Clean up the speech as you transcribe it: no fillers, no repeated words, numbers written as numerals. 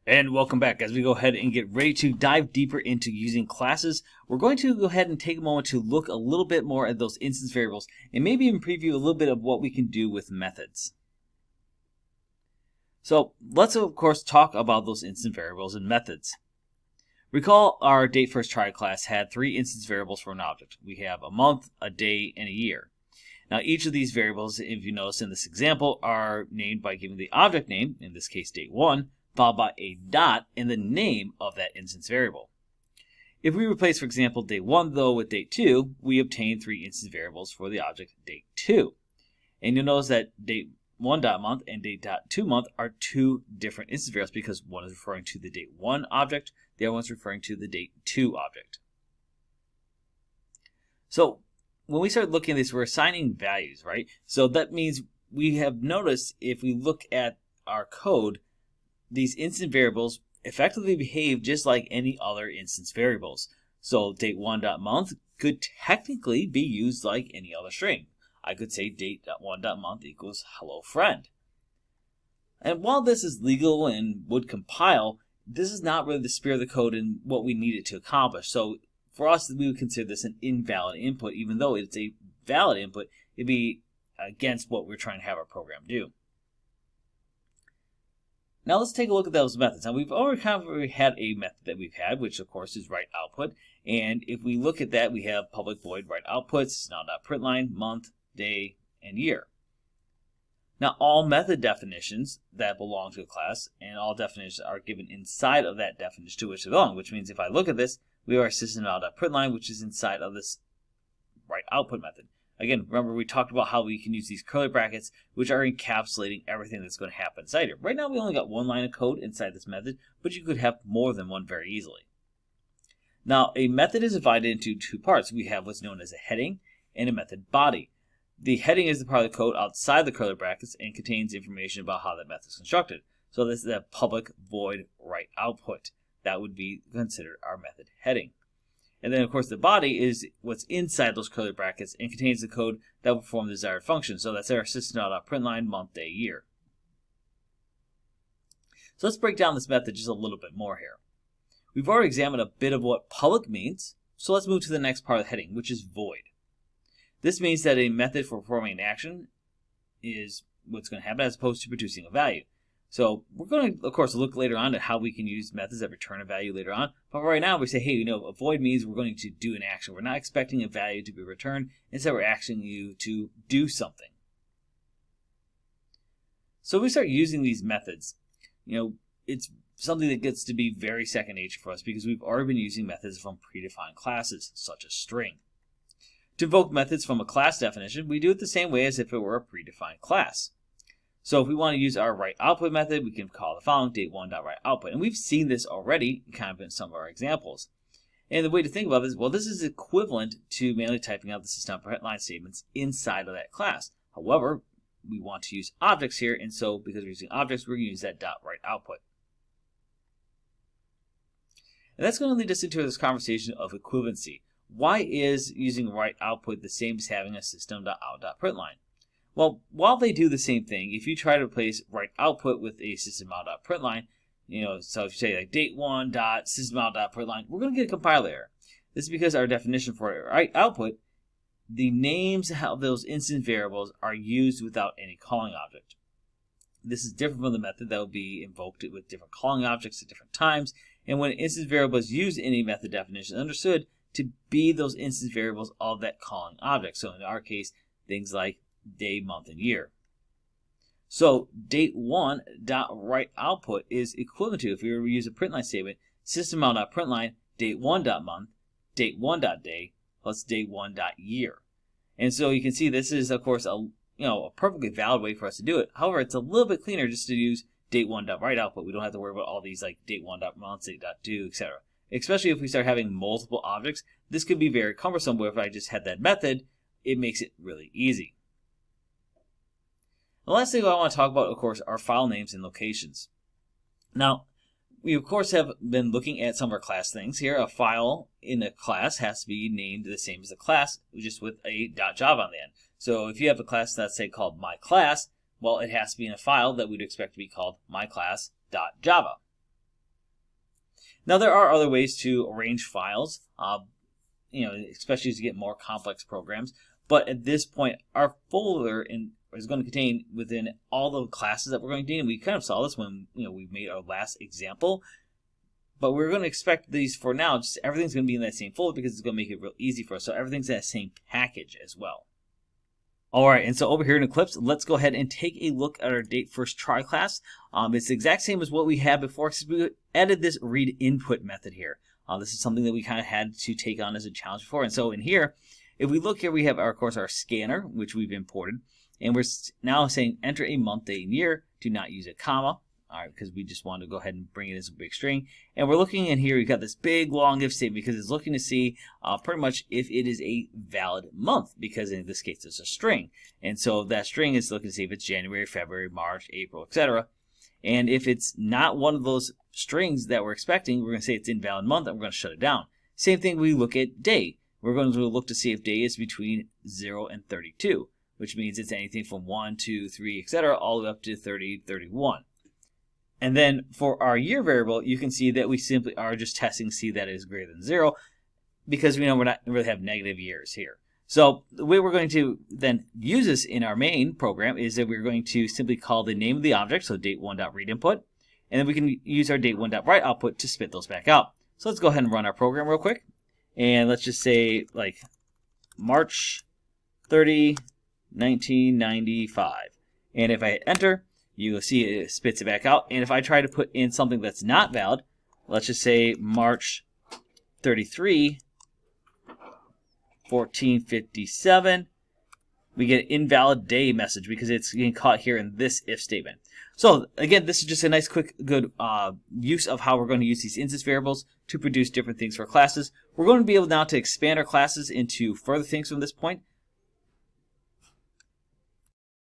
And welcome back. As we go ahead and get ready to dive deeper into using classes, we're going to go ahead and take a moment to look a little bit more at those instance variables and maybe even preview a little bit of what we can do with methods. So let's of course talk about those instance variables and methods. Recall our date first try class had three instance variables for an object. We have a month, a day, and a year. Now each of these variables, if you notice in this example, are named by giving the object name, in this case date 1, followed by a dot and the name of that instance variable. If we replace, for example, date 1 though with date 2, we obtain three instance variables for the object date 2. And you'll notice that date 1.month and date 2.month are two different instance variables because one is referring to the date 1 object, the other one is referring to the date 2 object. So when we start looking at this, we're assigning values, right? So that means we have noticed if we look at our code, these instance variables effectively behave just like any other instance variables. So date 1.month could technically be used like any other string. I could say date.1.month equals hello friend. And while this is legal and would compile, this is not really the spirit of the code and what we need it to accomplish. So for us, we would consider this an invalid input. Even though it's a valid input, it'd be against what we're trying to have our program do. Now let's take a look at those methods. Now we've already had a method that we've had, which of course is write output. And if we look at that, we have public void write outputs, now.println, month, day, and year. Now all method definitions that belong to a class and all definitions are given inside of that definition to which they belong, which means if I look at this, we have our system.println, which is inside of this write output method. Again, remember we talked about how we can use these curly brackets, which are encapsulating everything that's going to happen inside here. Right now we only got one line of code inside this method, but you could have more than one very easily. Now a method is divided into two parts. We have what's known as a heading and a method body. The heading is the part of the code outside the curly brackets and contains information about how that method is constructed. So this is a public void write output. That would be considered our method heading. And then, of course, the body is what's inside those curly brackets and contains the code that will perform the desired function. So that's our system.println month, day, year. So let's break down this method just a little bit more here. We've already examined a bit of what public means, so let's move to the next part of the heading, which is void. This means that a method for performing an action is what's going to happen as opposed to producing a value. So we're going to, of course, look later on at how we can use methods that return a value later on. But right now we say, hey, a void means we're going to do an action. We're not expecting a value to be returned. Instead, we're asking you to do something. So we start using these methods. It's something that gets to be very second nature for us because we've already been using methods from predefined classes, such as string. To invoke methods from a class definition, we do it the same way as if it were a predefined class. So if we want to use our write output method, we can call the following date1.writeOutput. And we've seen this already kind of in some of our examples. And the way to think about this, well, this is equivalent to manually typing out the system.println statements inside of that class. However, we want to use objects here, and so because we're using objects, we're going to use that .writeOutput. And that's going to lead us into this conversation of equivalency. Why is using write output the same as having a system.out.println? Well, while they do the same thing, if you try to replace write output with a system.out.println, so if you say like date1.systemout.println, we're going to get a compiler error. This is because our definition for write output, the names of those instance variables are used without any calling object. This is different from the method that will be invoked with different calling objects at different times. And when an instance variable is used in a method definition, understood to be those instance variables of that calling object. So in our case, things like day, month, and year. So date1.writeOutput is equivalent to, if we were to use a println statement, system.out.println date1.month, date1.day, plus date1.year. And so you can see this is, of course, a perfectly valid way for us to do it. However, it's a little bit cleaner just to use date1.writeOutput. We don't have to worry about all these like date1.month, date.do, etc. Especially if we start having multiple objects, this could be very cumbersome. Where if I just had that method, it makes it really easy. The last thing I want to talk about, of course, are file names and locations. Now, we, of course, have been looking at some of our class things here. A file in a class has to be named the same as the class, just with a .java on the end. So if you have a class that's, say, called myClass, well, it has to be in a file that we'd expect to be called myClass.java. Now there are other ways to arrange files, especially as you get more complex programs. But at this point, our folder is going to contain within all the classes that we're going to do. And we kind of saw this when we made our last example. But we're going to expect these for now. Just everything's going to be in that same folder because it's going to make it real easy for us. So everything's in that same package as well. All right, and so over here in Eclipse, let's go ahead and take a look at our date first try class. It's the exact same as what we had before, because we added this read input method here. This is something that we kind of had to take on as a challenge before. And so in here, if we look here, we have, of course, our scanner, which we've imported. And we're now saying enter a month, day, and year. Do not use a comma. All right, because we just want to go ahead and bring it as a big string. And we're looking in here, we've got this big long if statement because it's looking to see pretty much if it is a valid month, because in this case it's a string. And so that string is looking to see if it's January, February, March, April, etc. And if it's not one of those strings that we're expecting, we're going to say it's invalid month and we're going to shut it down. Same thing, we look at day. We're going to look to see if day is between 0 and 32, which means it's anything from 1, 2, 3, etc., all the way up to 30, 31. And then for our year variable, you can see that we simply are just testing to see that it is greater than 0, because we know we're not really have negative years here. So the way we're going to then use this in our main program is that we're going to simply call the name of the object, so date1.readInput, and then we can use our date1.writeOutput to spit those back out. So let's go ahead and run our program real quick. And let's just say like March 30, 1995. And if I hit enter, you'll see it spits it back out. And if I try to put in something that's not valid, let's just say March 33, 1457, we get an invalid day message because it's getting caught here in this if statement. So again, this is just a nice, quick, good use of how we're going to use these instance variables to produce different things for classes. We're going to be able now to expand our classes into further things from this point.